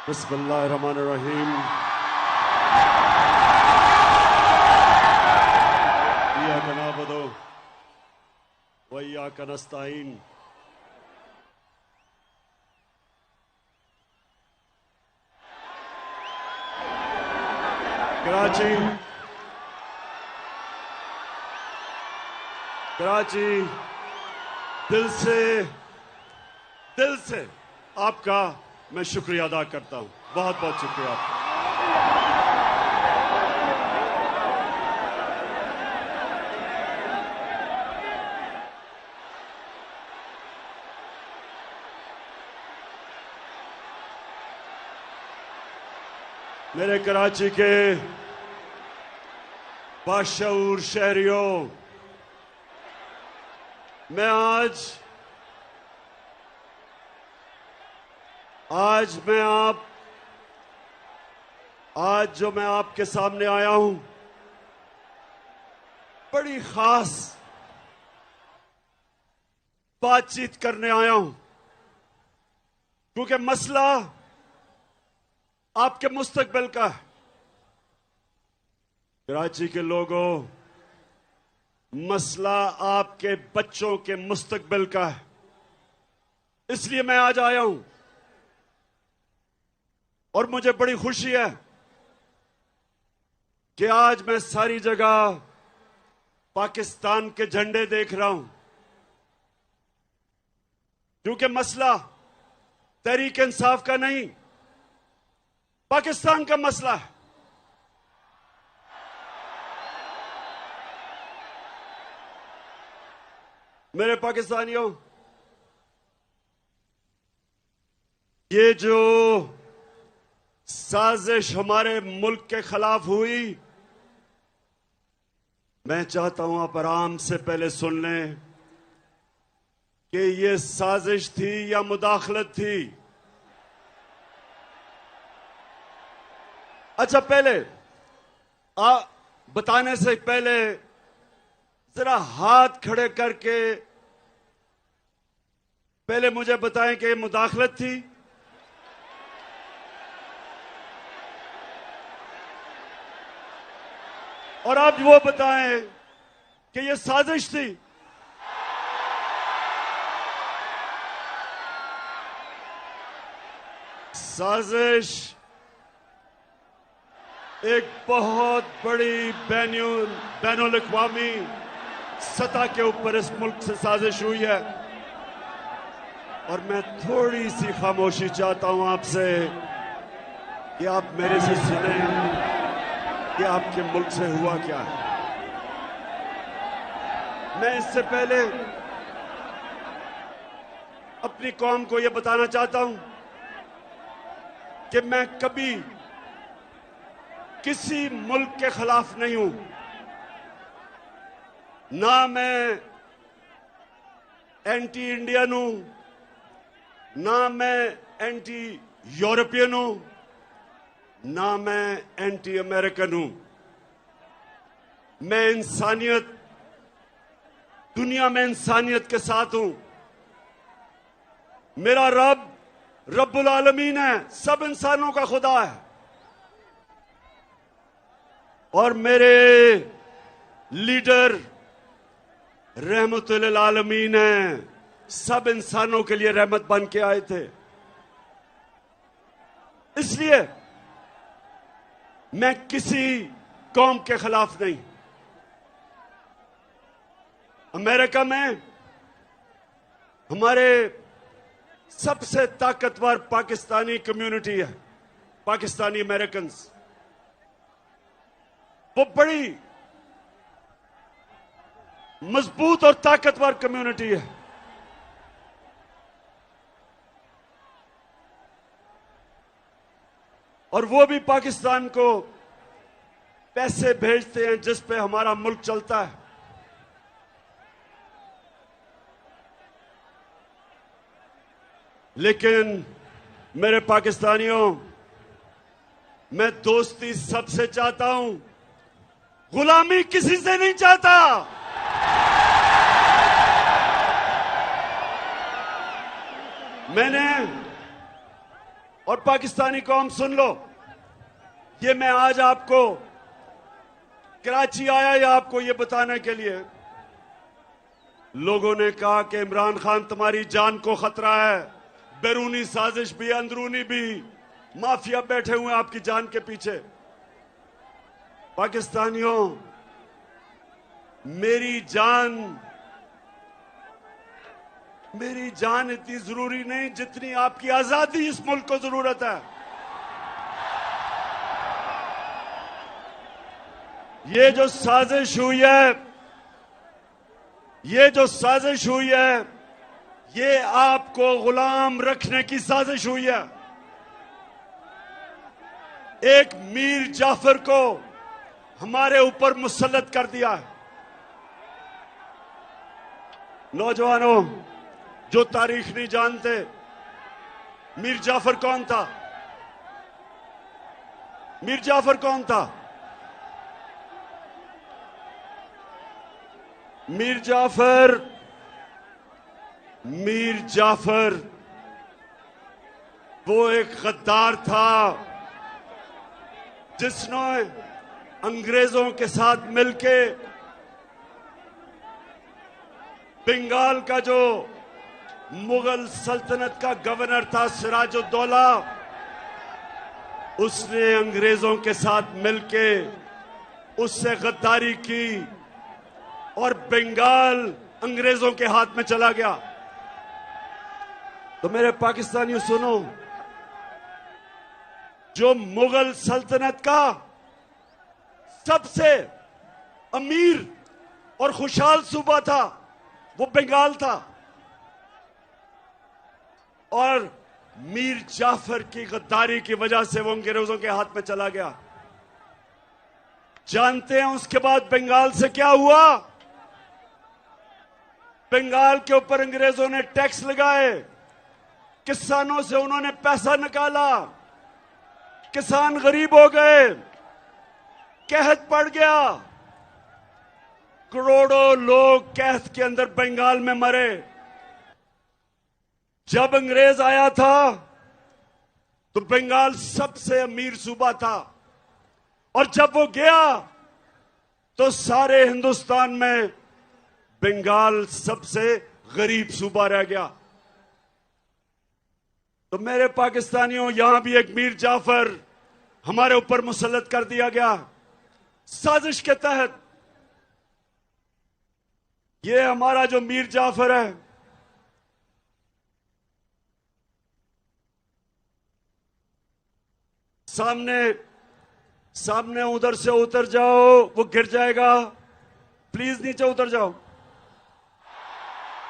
बिस्मिल्लाहिर्रहमानिर्रहीम। इय्याका नअबुदु व इय्याका नस्तईन। कराची दिल से आपका मैं शुक्रिया अदा करता हूं। बहुत बहुत शुक्रिया आपका। मेरे कराची के बाशऊर शहरियों, मैं आज जो मैं आपके सामने आया हूं, बड़ी खास बातचीत करने आया हूं, क्योंकि मसला आपके मुस्तकबिल का है। कराची के लोगों, मसला आपके बच्चों के मुस्तकबिल का है। इसलिए मैं आज आया हूं और मुझे बड़ी खुशी है कि आज मैं सारी जगह पाकिस्तान के झंडे देख रहा हूं, क्योंकि मसला तहरीक इंसाफ का नहीं, पाकिस्तान का मसला है। मेरे पाकिस्तानियों, ये जो साजिश हमारे मुल्क के खिलाफ हुई, मैं चाहता हूं आप आराम से पहले सुन लें कि ये साजिश थी या मुदाखलत थी। अच्छा, पहले बताने से पहले जरा हाथ खड़े करके पहले मुझे बताएं कि ये मुदाखलत थी। और आप वो बताएं कि ये साजिश थी। साजिश एक बहुत बड़ी बैनुल अक़वामी सतह के ऊपर इस मुल्क से साजिश हुई है, और मैं थोड़ी सी खामोशी चाहता हूं आपसे कि आप मेरे से सुने कि आपके मुल्क से हुआ क्या है। मैं इससे पहले अपनी कौम को यह बताना चाहता हूं कि मैं कभी किसी मुल्क के खिलाफ नहीं हूं। ना मैं एंटी इंडियन हूं, ना मैं एंटी यूरोपियन हूं, ना मैं एंटी अमेरिकन हूं। मैं दुनिया में इंसानियत के साथ हूं। मेरा रब रब्बुल आलमीन है, सब इंसानों का खुदा है, और मेरे लीडर रहमतुल आलमीन है, सब इंसानों के लिए रहमत बन के आए थे। इसलिए मैं किसी कौम के खिलाफ नहीं। अमेरिका में हमारे सबसे ताकतवर पाकिस्तानी कम्युनिटी है, पाकिस्तानी अमेरिकन। वो बड़ी मजबूत और ताकतवर कम्युनिटी है। और वो भी पाकिस्तान को पैसे भेजते हैं जिस पे हमारा मुल्क चलता है। लेकिन मेरे पाकिस्तानियों, मैं दोस्ती सबसे चाहता हूं, गुलामी किसी से नहीं चाहता। और पाकिस्तानी कौम सुन लो, ये मैं आज आपको कराची आया या आपको ये बताने के लिए, लोगों ने कहा कि इमरान खान तुम्हारी जान को खतरा है, बैरूनी साजिश भी अंदरूनी भी, माफिया बैठे हुए हैं आपकी जान के पीछे। पाकिस्तानियों, मेरी जान इतनी जरूरी नहीं जितनी आपकी आजादी इस मुल्क को जरूरत है। ये जो साजिश हुई है, ये आपको गुलाम रखने की साजिश हुई है। एक मीर जाफर को हमारे ऊपर मुसल्लत कर दिया है। नौजवानों जो तारीख नहीं जानते, मीर जाफर कौन था? मीर जाफर कौन था? मीर जाफर वो एक गद्दार था जिसने अंग्रेजों के साथ मिलके बंगाल का जो मुगल सल्तनत का गवर्नर था सिराजुद्दौला, उसने अंग्रेजों के साथ मिलके उससे गद्दारी की और बंगाल अंग्रेजों के हाथ में चला गया। तो मेरे पाकिस्तानियों सुनो, जो मुगल सल्तनत का सबसे अमीर और खुशहाल सूबा था वो बंगाल था, और मीर जाफर की गद्दारी की वजह से वो अंग्रेजों के हाथ में चला गया। जानते हैं उसके बाद बंगाल से क्या हुआ? बंगाल के ऊपर अंग्रेजों ने टैक्स लगाए, किसानों से उन्होंने पैसा निकाला, किसान गरीब हो गए, कहत पड़ गया, करोड़ों लोग कहत के अंदर बंगाल में मरे। जब अंग्रेज आया था तो बंगाल सबसे अमीर सूबा था, और जब वो गया तो सारे हिंदुस्तान में बंगाल सबसे गरीब सूबा रह गया। तो मेरे पाकिस्तानियों, यहां भी एक मीर जाफर हमारे ऊपर मुसल्लत कर दिया गया साजिश के तहत। ये हमारा जो मीर जाफर है, सामने उधर से उतर जाओ, वो गिर जाएगा। प्लीज नीचे उतर जाओ,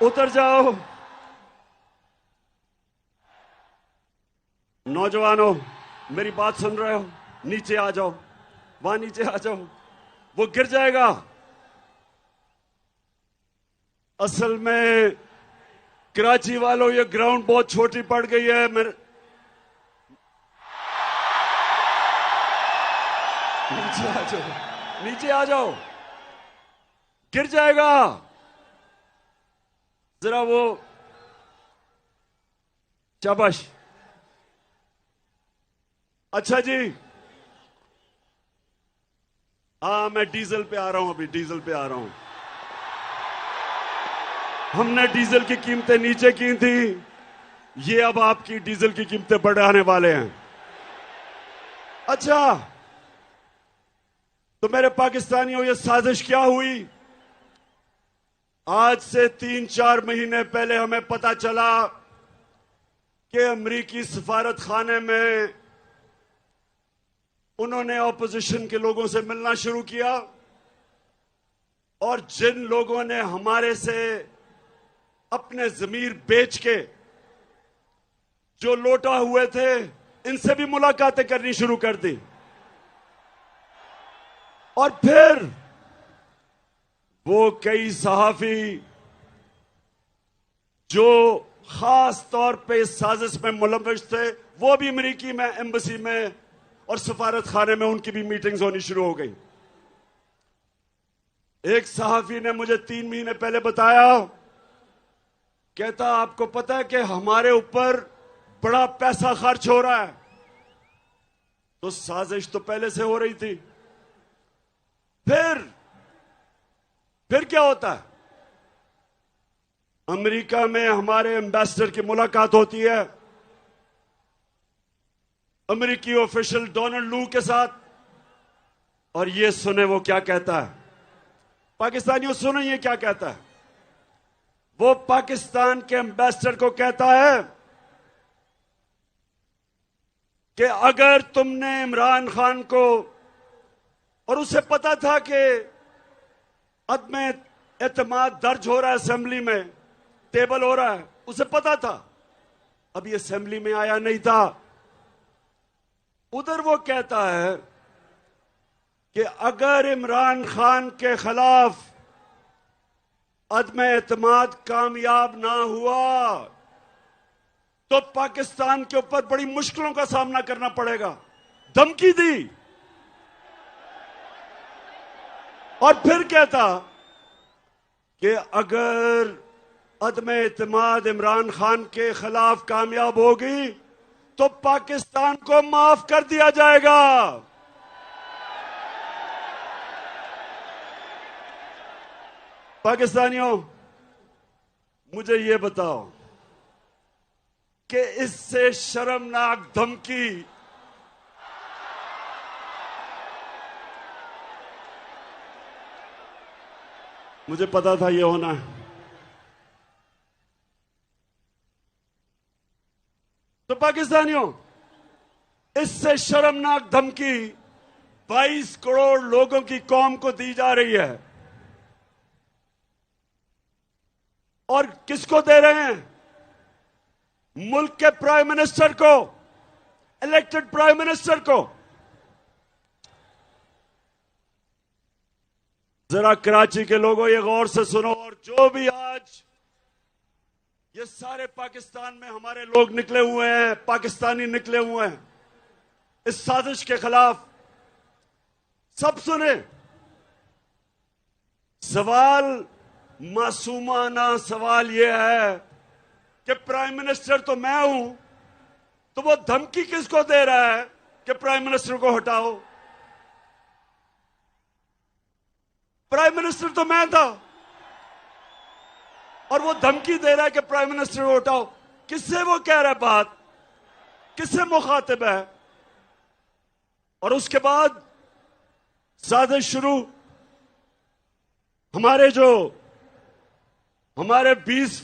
उतर जाओ। नौजवानों, मेरी बात सुन रहे हो? नीचे आ जाओ, वहां नीचे आ जाओ, वो गिर जाएगा। असल में कराची वालों, ये ग्राउंड बहुत छोटी पड़ गई है। मेरे नीचे आ जाओ, नीचे आ जाओ, गिर जाएगा। जरा वो, शाबाश। अच्छा जी, हाँ, मैं डीजल पे आ रहा हूं, अभी डीजल पे आ रहा हूं। हमने डीजल की कीमतें नीचे की थी, ये अब आपकी डीजल की कीमतें बढ़ाने वाले हैं। अच्छा, तो मेरे पाकिस्तानियों, ये साजिश क्या हुई? आज से 3-4 महीने पहले हमें पता चला कि अमेरिकी सफारत खाने में उन्होंने ऑपोजिशन के लोगों से मिलना शुरू किया, और जिन लोगों ने हमारे से अपने जमीर बेच के जो लौटा हुए थे, इनसे भी मुलाकातें करनी शुरू कर दी। और फिर वो कई सहाफी जो खास तौर पे इस साजिश में मुलव्वस थे, वो भी अमेरिकी में एम्बेसी में और सफारत खाने में उनकी भी मीटिंग्स होनी शुरू हो गई। एक सहाफी ने मुझे 3 महीने पहले बताया, कहता आपको पता है कि हमारे ऊपर बड़ा पैसा खर्च हो रहा है, तो साजिश तो पहले से हो रही थी। फिर क्या होता है? अमेरिका में हमारे एम्बेसडर की मुलाकात होती है अमेरिकी ऑफिशियल डोनाल्ड लू के साथ, और ये सुने वो क्या कहता है। पाकिस्तानियों सुने ये क्या कहता है। वो पाकिस्तान के एम्बेसडर को कहता है कि अगर तुमने इमरान खान को, और उसे पता था कि अदम एतमाद दर्ज हो रहा है, असेंबली में टेबल हो रहा है, उसे पता था, अभी असेंबली में आया नहीं था। उधर वो कहता है कि अगर इमरान खान के खिलाफ अदम एतमाद कामयाब ना हुआ तो पाकिस्तान के ऊपर बड़ी मुश्किलों का सामना करना पड़ेगा। धमकी दी। और फिर कहता कि अगर अदम एतमाद इमरान खान के खिलाफ कामयाब होगी तो पाकिस्तान को माफ कर दिया जाएगा। पाकिस्तानियों, मुझे ये बताओ कि इससे शर्मनाक धमकी मुझे पता था ये होना है। तो पाकिस्तानियों, इससे शर्मनाक धमकी 22 करोड़ लोगों की कौम को दी जा रही है। और किसको दे रहे हैं? मुल्क के प्राइम मिनिस्टर को, इलेक्टेड प्राइम मिनिस्टर को। जरा कराची के लोगों ये गौर से सुनो, और जो भी आज ये सारे पाकिस्तान में हमारे लोग निकले हुए हैं, पाकिस्तानी निकले हुए हैं इस साजिश के खिलाफ, सब सुने। सवाल, मासूमाना सवाल यह है कि प्राइम मिनिस्टर तो मैं हूं, तो वो धमकी किसको दे रहा है कि प्राइम मिनिस्टर को हटाओ? प्राइम मिनिस्टर तो मैं था, और वो धमकी दे रहा है कि प्राइम मिनिस्टर को हटाओ। किससे वो कह रहा है बात? किससे मुखातिब है? और उसके बाद साजिश शुरू। हमारे 20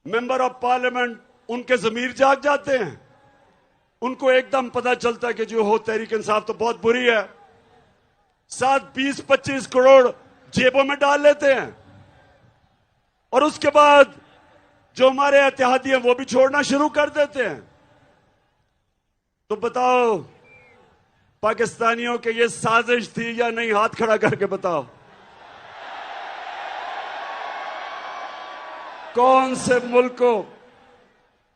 मेंबर ऑफ पार्लियामेंट, उनके जमीर जाग जाते हैं। उनको एकदम पता चलता है कि जो हो तहरीक इंसाफ तो बहुत बुरी है। साथ 20-25 करोड़ जेबों में डाल लेते हैं, और उसके बाद जो हमारे इत्तेहादी हैं वो भी छोड़ना शुरू कर देते हैं। तो बताओ पाकिस्तानियों के ये साजिश थी या नहीं? हाथ खड़ा करके बताओ। कौन से मुल्क को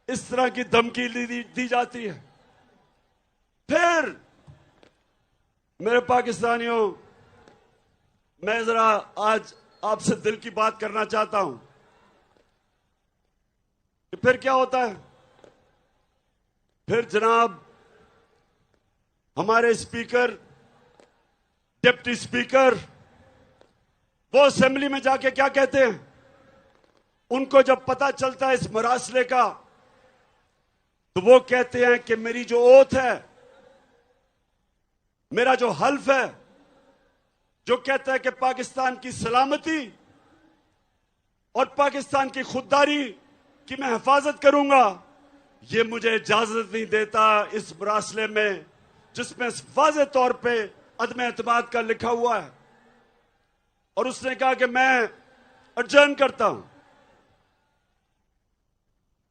इस तरह की धमकी दी जाती है? फिर मेरे पाकिस्तानियों, मैं जरा आज आपसे दिल की बात करना चाहता हूं कि फिर क्या होता है। फिर जनाब हमारे स्पीकर, डिप्टी स्पीकर, वो असेंबली में जाके क्या कहते हैं? उनको जब पता चलता है इस मरासले का, तो वो कहते हैं कि मेरी जो ओथ है, मेरा जो हल्फ है, जो कहता है कि पाकिस्तान की सलामती और पाकिस्तान की खुददारी की मैं हिफाजत करूंगा, ये मुझे इजाजत नहीं देता इस मरासले में जिसमें वाज़ेह तौर पे अदम एतमाद का लिखा हुआ है। और उसने कहा कि मैं अर्जन करता हूं।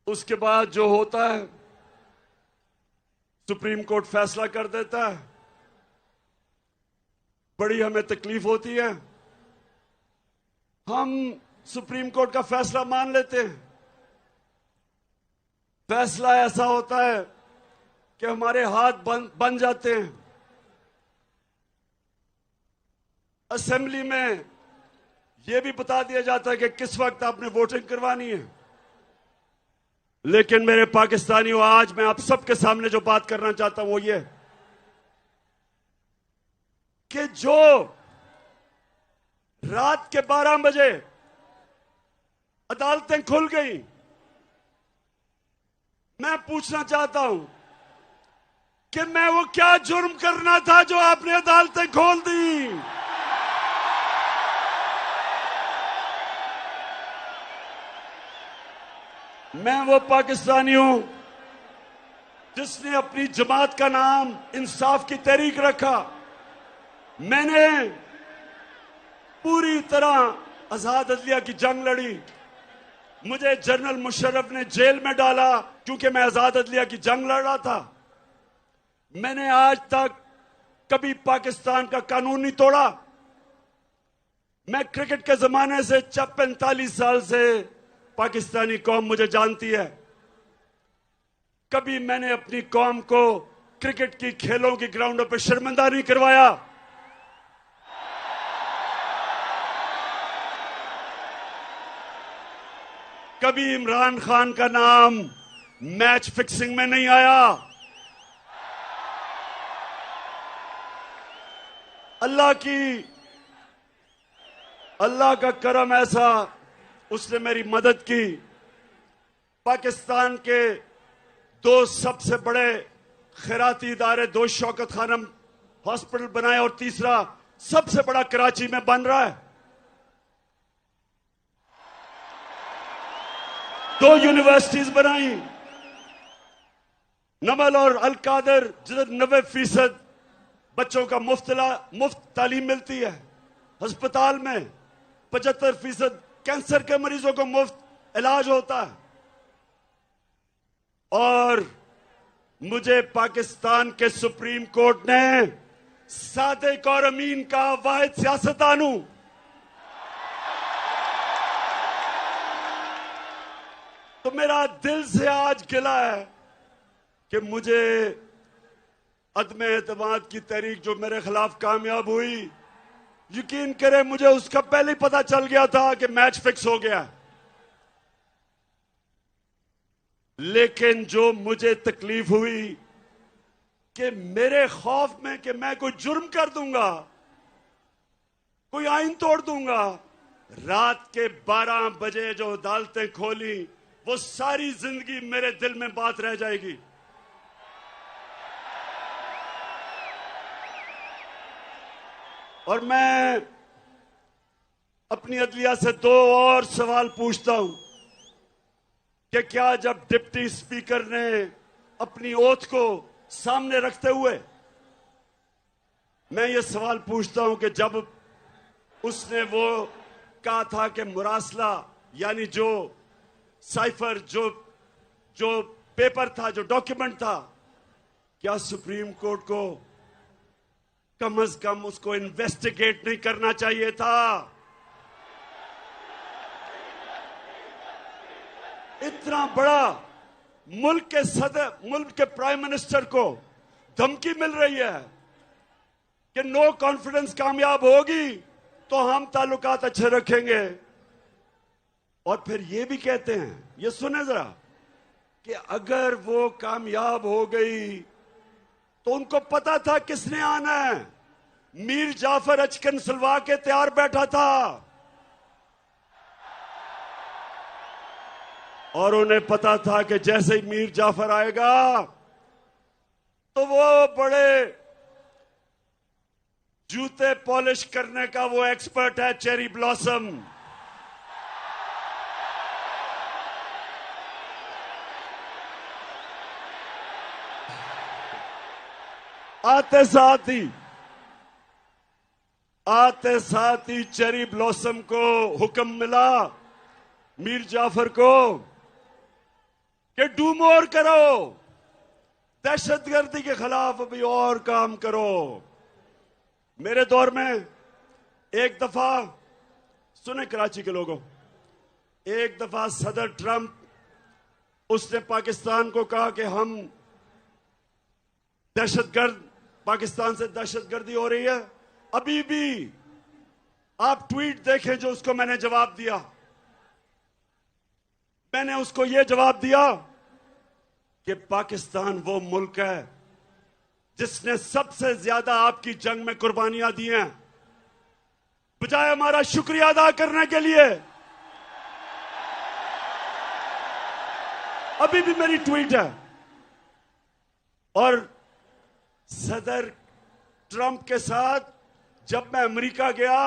उसके बाद जो होता है, सुप्रीम कोर्ट फैसला कर देता है। बड़ी हमें तकलीफ होती है, हम सुप्रीम कोर्ट का फैसला मान लेते हैं। फैसला ऐसा होता है कि हमारे हाथ बन जाते हैं। असेंबली में यह भी बता दिया जाता है कि किस वक्त आपने वोटिंग करवानी है। लेकिन मेरे पाकिस्तानियों, आज मैं आप सबके सामने जो बात करना चाहता हूं वो ये कि जो रात के 12 बजे अदालतें खुल गई, मैं पूछना चाहता हूं कि मैं वो क्या जुर्म करना था जो आपने अदालतें खोल दी। मैं वो पाकिस्तानी हूं जिसने अपनी जमात का नाम इंसाफ की तहरीक रखा। मैंने पूरी तरह आजाद अदलिया की जंग लड़ी। मुझे जनरल मुशर्रफ ने जेल में डाला क्योंकि मैं आजाद अदलिया की जंग लड़ रहा था। मैंने आज तक कभी पाकिस्तान का कानून नहीं तोड़ा। मैं क्रिकेट के जमाने से 45 साल से पाकिस्तानी कौम मुझे जानती है। कभी मैंने अपनी कौम को क्रिकेट की खेलों की ग्राउंडों पर शर्मिंदा नहीं करवाया। कभी इमरान खान का नाम मैच फिक्सिंग में नहीं आया। अल्लाह का करम ऐसा, उसने मेरी मदद की। पाकिस्तान के 2 सबसे बड़े खैराती इदारे, 2 शौकत खानम हॉस्पिटल बनाए और तीसरा सबसे बड़ा कराची में बन रहा है। 2 यूनिवर्सिटीज बनाई, नमल और अलकादर, जिधर 90% बच्चों का मुफ्त तालीम मिलती है। अस्पताल में 75% कैंसर के मरीजों को मुफ्त इलाज होता है। और मुझे पाकिस्तान के सुप्रीम कोर्ट ने सादिक और अमीन का वाहिद सियासतदान हूं। तो मेरा दिल से आज गिला है कि मुझे अदम एतमाद की तहरीक जो मेरे खिलाफ कामयाब हुई, यकीन करें मुझे उसका पहले ही पता चल गया था कि मैच फिक्स हो गया। लेकिन जो मुझे तकलीफ हुई कि मेरे खौफ में कि मैं कोई जुर्म कर दूंगा, कोई आइन तोड़ दूंगा, रात के 12 बजे जो अदालतें खोली वो सारी जिंदगी मेरे दिल में बात रह जाएगी। और मैं अपनी अदलिया से 2 और सवाल पूछता हूं कि क्या जब डिप्टी स्पीकर ने अपनी ओथ को सामने रखते हुए, मैं ये सवाल पूछता हूं कि जब उसने वो कहा था कि मुरासला यानी जो साइफर, जो पेपर था, जो डॉक्यूमेंट था, क्या सुप्रीम कोर्ट को कम से कम उसको इन्वेस्टिगेट नहीं करना चाहिए था? इतना बड़ा मुल्क के प्राइम मिनिस्टर को धमकी मिल रही है कि नो कॉन्फिडेंस कामयाब होगी तो हम ताल्लुकात अच्छे रखेंगे। और फिर ये भी कहते हैं, ये सुने जरा, कि अगर वो कामयाब हो गई तो उनको पता था किसने आना है। मीर जाफर अचकन सलवा के तैयार बैठा था और उन्हें पता था कि जैसे ही मीर जाफर आएगा तो वो बड़े जूते पॉलिश करने का वो एक्सपर्ट है, चेरी ब्लॉसम। आते साथ ही चेरी ब्लॉसम को हुक्म मिला, मीर जाफर को, कि डू मोर करो, दहशतगर्दी के खिलाफ अभी और काम करो। मेरे दौर में एक दफा, सुने कराची के लोगों, एक दफा सदर ट्रंप, उसने पाकिस्तान को कहा कि हम दहशतगर्द, पाकिस्तान से दहशतगर्दी हो रही है। अभी भी आप ट्वीट देखें जो उसको मैंने जवाब दिया। मैंने उसको यह जवाब दिया कि पाकिस्तान वो मुल्क है जिसने सबसे ज्यादा आपकी जंग में कुर्बानियां दी हैं। बजाय हमारा शुक्रिया अदा करने के लिए, अभी भी मेरी ट्वीट है, और सदर ट्रंप के साथ जब मैं अमेरिका गया,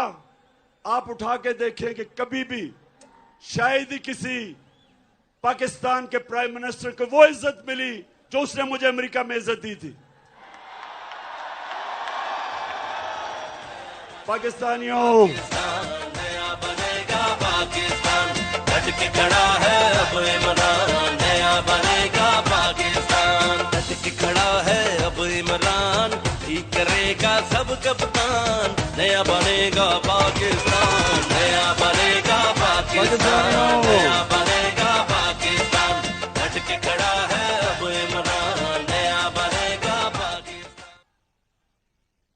आप उठा के देखें कि कभी भी शायद ही किसी पाकिस्तान के प्राइम मिनिस्टर को वो इज्जत मिली जो उसने मुझे अमेरिका में इज्जत दी थी। पाकिस्तानियों, नया बनेगा पाकिस्तान, डट के खड़ा है अब इमरान। नया बनेगा पाकिस्तान, डट के खड़ा है अब इमरान। ठीक करेगा सब कप्तान। नया बनेगा पाकिस्तान, नया बनेगा पाकिस्तान, नया बनेगा पाकिस्तान। डट के खड़ा है अब इमरान। नया बनेगा पाकिस्तान।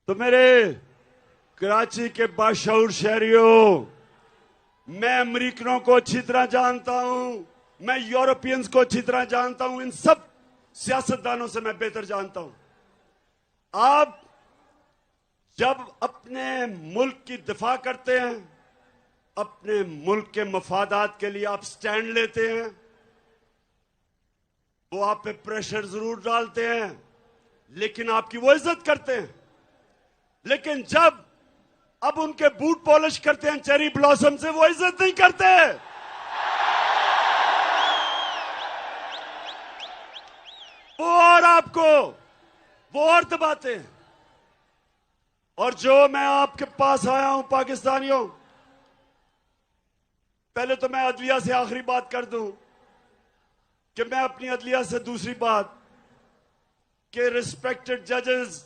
तो मेरे कराची के बाशऊर शहरियों, मैं अमेरिकनों को अच्छी तरह जानता हूं, मैं यूरोपियंस को अच्छी तरह जानता हूं, इन सब सियासतदानों से मैं बेहतर जानता हूं। आप जब अपने मुल्क की दिफा करते हैं, अपने मुल्क के मफादात के लिए आप स्टैंड लेते हैं, वो आप पे प्रेशर जरूर डालते हैं, लेकिन आपकी वो इज्जत करते हैं। लेकिन जब अब उनके बूट पॉलिश करते हैं चेरी ब्लॉसम से, वो इज्जत नहीं करते। वो और आपको वो और दबाते हैं। और जो मैं आपके पास आया हूं पाकिस्तानियों, पहले तो मैं अदलिया से आखिरी बात कर दूं कि मैं अपनी अदलिया से दूसरी बात कि रिस्पेक्टेड जजेस,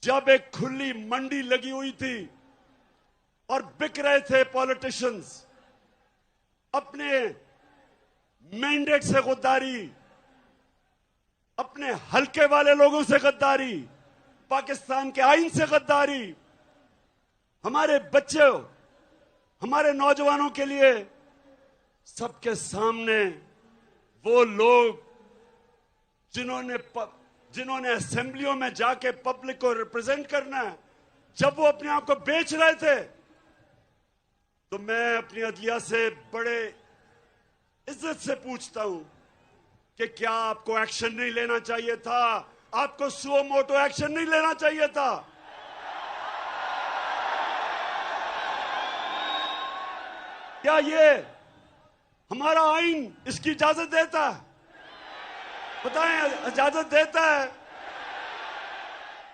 जब एक खुली मंडी लगी हुई थी और बिक रहे थे पॉलिटिशियंस, अपने मैंडेट से गद्दारी, अपने हल्के वाले लोगों से गद्दारी, पाकिस्तान के आईन से गद्दारी, हमारे बच्चों, हमारे नौजवानों के लिए सबके सामने वो लोग जिन्होंने असेंबलियों में जाके पब्लिक को रिप्रेजेंट करना है, जब वो अपने आप को बेच रहे थे, तो मैं अपनी अदलिया से बड़े इज्जत से पूछता हूं कि क्या आपको एक्शन नहीं लेना चाहिए था? आपको सुओ मोटो एक्शन नहीं लेना चाहिए था? क्या ये हमारा आईन इसकी इजाजत देता है? बताएं, इजाजत देता है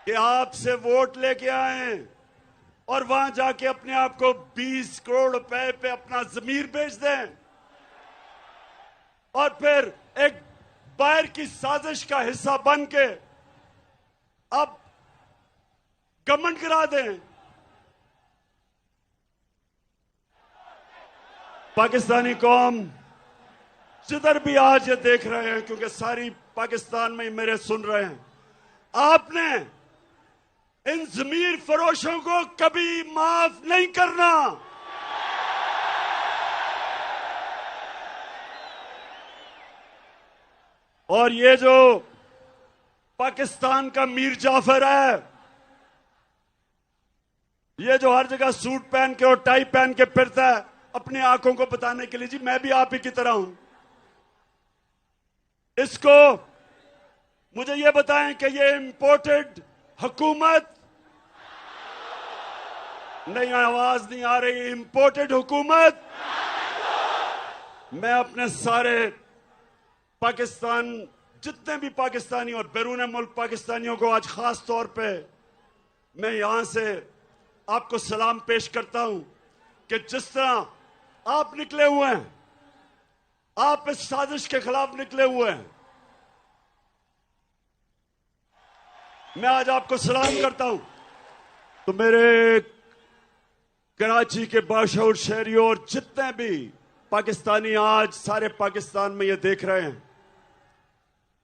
कि आपसे वोट लेके आए और वहां जाके अपने आप को 20 करोड़ रुपए पे अपना जमीर बेच दें और फिर एक बाहर की साजिश का हिस्सा बन के अब गवर्नमेंट गिरा दें? पाकिस्तानी कौम जिधर भी आज ये देख रहे हैं, क्योंकि सारी पाकिस्तान में मेरे सुन रहे हैं, आपने इन जमीर फरोशों को कभी माफ नहीं करना। और ये जो पाकिस्तान का मीर जाफर है, ये जो हर जगह सूट पहन के और टाई पहन के फिरता है अपनी आंखों को बताने के लिए, जी मैं भी आप ही की तरह हूं, इसको मुझे ये बताएं कि ये इंपोर्टेड हुकूमत नहीं, आवाज नहीं आ रही, इंपोर्टेड हुकूमत। मैं अपने सारे पाकिस्तान, जितने भी पाकिस्तानी और बैरून मुल्क पाकिस्तानियों को आज खास तौर पे मैं यहां से आपको सलाम पेश करता हूं कि जिस तरह आप निकले हुए हैं, आप इस साजिश के खिलाफ निकले हुए हैं, मैं आज आपको सलाम करता हूं। तो मेरे कराची के बाशऊर शहरियों और जितने भी पाकिस्तानी आज सारे पाकिस्तान में ये देख रहे हैं,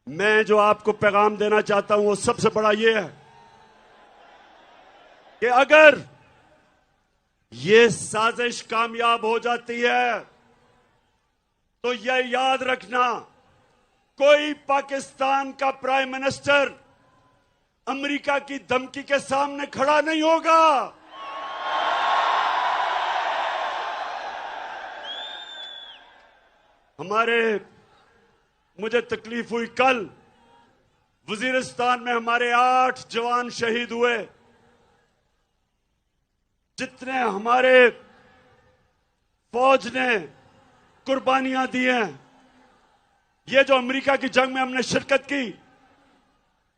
मैं जो आपको पैगाम देना चाहता हूं वो सबसे बड़ा ये है कि अगर ये साजिश कामयाब हो जाती है तो यह याद रखना कोई पाकिस्तान का प्राइम मिनिस्टर अमेरिका की धमकी के सामने खड़ा नहीं होगा। मुझे तकलीफ हुई, कल वजीरिस्तान में हमारे 8 जवान शहीद हुए। जितने हमारे फौज ने कुर्बानियां दी हैं, ये जो अमेरिका की जंग में हमने शिरकत की,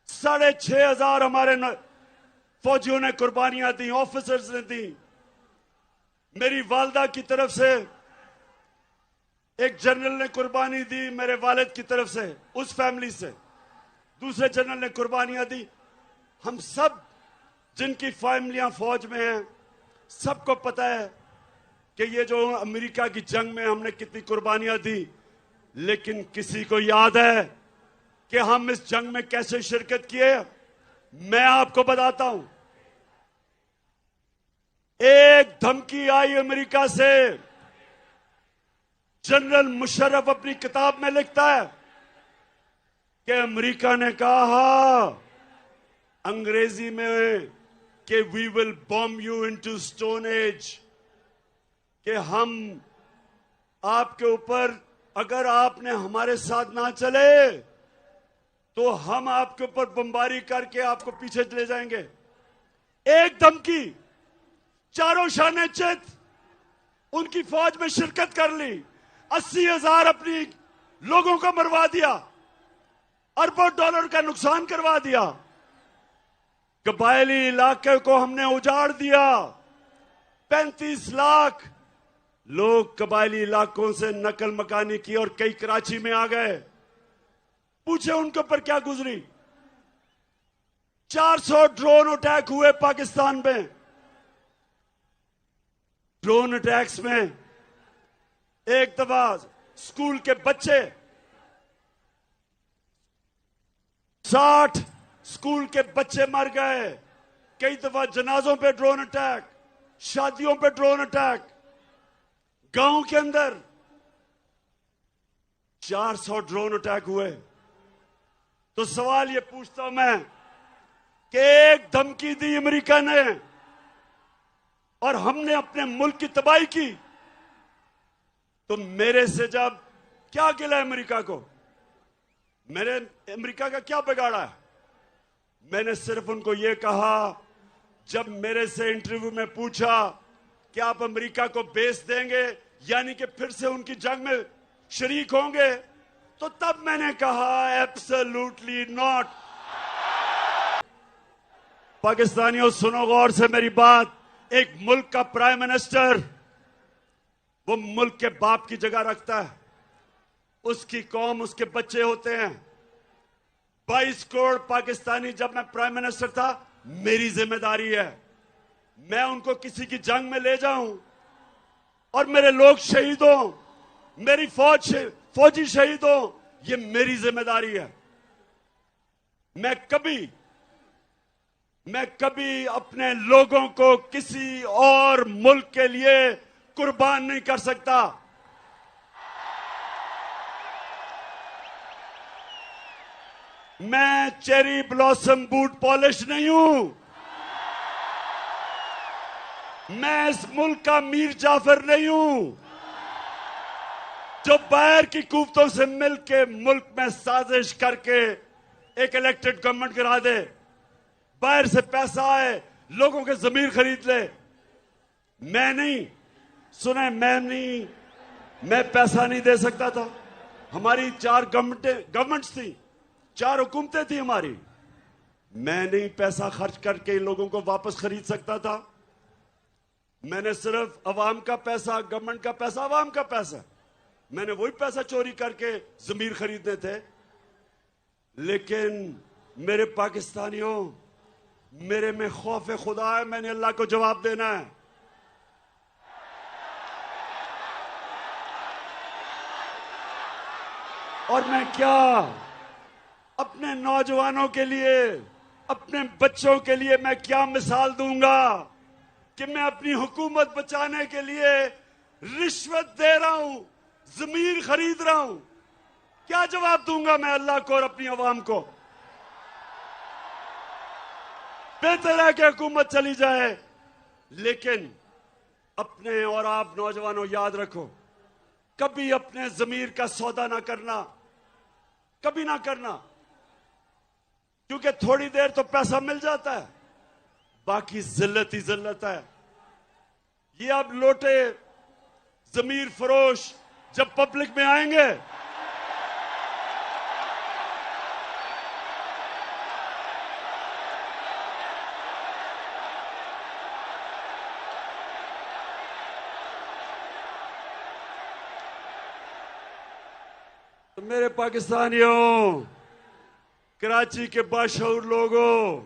6,500 हमारे फौजियों ने कुर्बानियां दी, ऑफिसर्स ने दी। मेरी वालदा की तरफ से एक जनरल ने कुर्बानी दी, मेरे वालिद की तरफ से, उस फैमिली से दूसरे जनरल ने कुर्बानियां दी। हम सब जिनकी फैमिलियां फौज में हैं, सबको पता है कि ये जो अमेरिका की जंग में हमने कितनी कुर्बानियां दी। लेकिन किसी को याद है कि हम इस जंग में कैसे शिरकत किए? मैं आपको बताता हूं। एक धमकी आई अमेरिका से। जनरल मुशर्रफ अपनी किताब में लिखता है कि अमेरिका ने कहा अंग्रेजी में कि we will bomb you into stone age, कि हम आपके ऊपर, अगर आपने हमारे साथ ना चले तो हम आपके ऊपर बमबारी करके आपको पीछे ले जाएंगे। एक धमकी, चारों शाने चित उनकी फौज में शिरकत कर ली, 80,000 अपनी लोगों को मरवा दिया, अरबों डॉलर का नुकसान करवा दिया। कबायली इलाके को हमने उजाड़ दिया। 35 लाख लोग कबायली इलाकों से नकल मकानी की और कई कराची में आ गए। पूछे उनके ऊपर क्या गुजरी। 400 ड्रोन अटैक हुए पाकिस्तान में। ड्रोन अटैक्स में एक दफा स्कूल के बच्चे, 60 स्कूल के बच्चे मर गए। कई दफा जनाजों पे ड्रोन अटैक, शादियों पे ड्रोन अटैक, गांव के अंदर 400 ड्रोन अटैक हुए। तो सवाल ये पूछता हूं मैं कि एक धमकी दी अमेरिका ने और हमने अपने मुल्क की तबाही की, तो मेरे से जब क्या गिला अमेरिका को? मेरे अमेरिका का क्या बिगाड़ा है? मैंने सिर्फ उनको यह कहा, जब मेरे से इंटरव्यू में पूछा कि आप अमेरिका को बेच देंगे, यानी कि फिर से उनकी जंग में शरीक होंगे, तो तब मैंने कहा एब्सोल्युटली नॉट। पाकिस्तानियों सुनो गौर से मेरी बात। एक मुल्क का प्राइम मिनिस्टर वो मुल्क के बाप की जगह रखता है। उसकी कौम, उसके बच्चे होते हैं। 22 करोड़ पाकिस्तानी, जब मैं प्राइम मिनिस्टर था, मेरी जिम्मेदारी है मैं उनको किसी की जंग में ले जाऊं और मेरे लोग शहीद हों, मेरी फौजी शहीद हो, ये मेरी जिम्मेदारी है। मैं कभी अपने लोगों को किसी और मुल्क के लिए कुर्बान नहीं कर सकता। मैं चेरी ब्लॉसम बूट पॉलिश नहीं हूं। मैं इस मुल्क का मीर जाफर नहीं हूं जो बाहर की कुव्वतों से मिलकर मुल्क में साजिश करके एक इलेक्टेड गवर्नमेंट गिरा दे, बाहर से पैसा आए, लोगों के जमीर खरीद ले। मैं नहीं, सुने, मैं पैसा नहीं दे सकता था। हमारी 4 गवर्नमेंट्स थी, 4 हुकूमतें थी हमारी। मैं नहीं पैसा खर्च करके इन लोगों को वापस खरीद सकता था। मैंने सिर्फ अवाम का पैसा, गवर्नमेंट का पैसा, अवाम का पैसा, मैंने वही पैसा चोरी करके जमीर खरीदने थे। लेकिन मेरे पाकिस्तानियों, मेरे में खौफ खुदा है। मैंने अल्लाह को जवाब देना है। और मैं क्या अपने नौजवानों के लिए, अपने बच्चों के लिए मैं क्या मिसाल दूंगा कि मैं अपनी हुकूमत बचाने के लिए रिश्वत दे रहा हूं, जमीर खरीद रहा हूं। क्या जवाब दूंगा मैं अल्लाह को और अपनी अवाम को? बेहतर है कि हुकूमत चली जाए, लेकिन अपने और आप नौजवानों याद रखो, कभी अपने जमीर का सौदा ना करना, कभी ना करना, क्योंकि थोड़ी देर तो पैसा मिल जाता है, बाकी जिल्लत ही जिल्लत है। ये अब लोटे जमीर फरोश जब पब्लिक में आएंगे, तो मेरे पाकिस्तानियों, कराची के बाशऊर लोगों,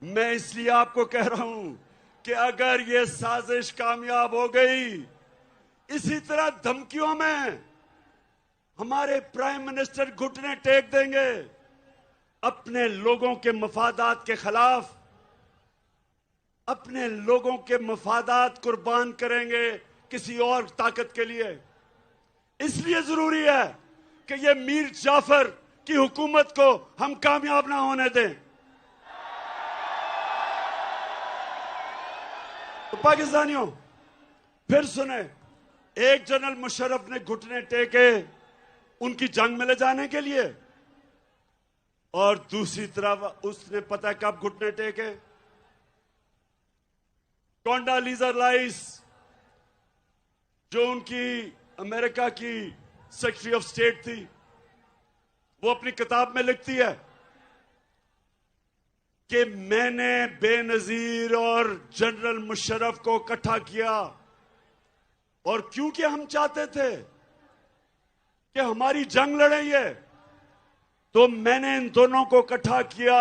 मैं इसलिए आपको कह रहा हूं कि अगर ये साजिश कामयाब हो गई, इसी तरह धमकियों में हमारे प्राइम मिनिस्टर घुटने टेक देंगे, अपने लोगों के मफादात के खिलाफ, अपने लोगों के मफादात कुर्बान करेंगे किसी और ताकत के लिए। इसलिए जरूरी है कि ये मीर जाफर की हुकूमत को हम कामयाब ना होने दें। तो पाकिस्तानियों, फिर सुने, एक जनरल मुशर्रफ ने घुटने टेके उनकी जंग में ले जाने के लिए, और दूसरी तरफ उसने पता कब घुटने टेके? कोंडालीजा राइस, जो उनकी अमेरिका की सेक्रेटरी ऑफ स्टेट थी, वो अपनी किताब में लिखती है कि मैंने बेनजीर और जनरल मुशर्रफ को इकट्ठा किया, और क्योंकि हम चाहते थे कि हमारी जंग लड़े ये, तो मैंने इन दोनों को इकट्ठा किया,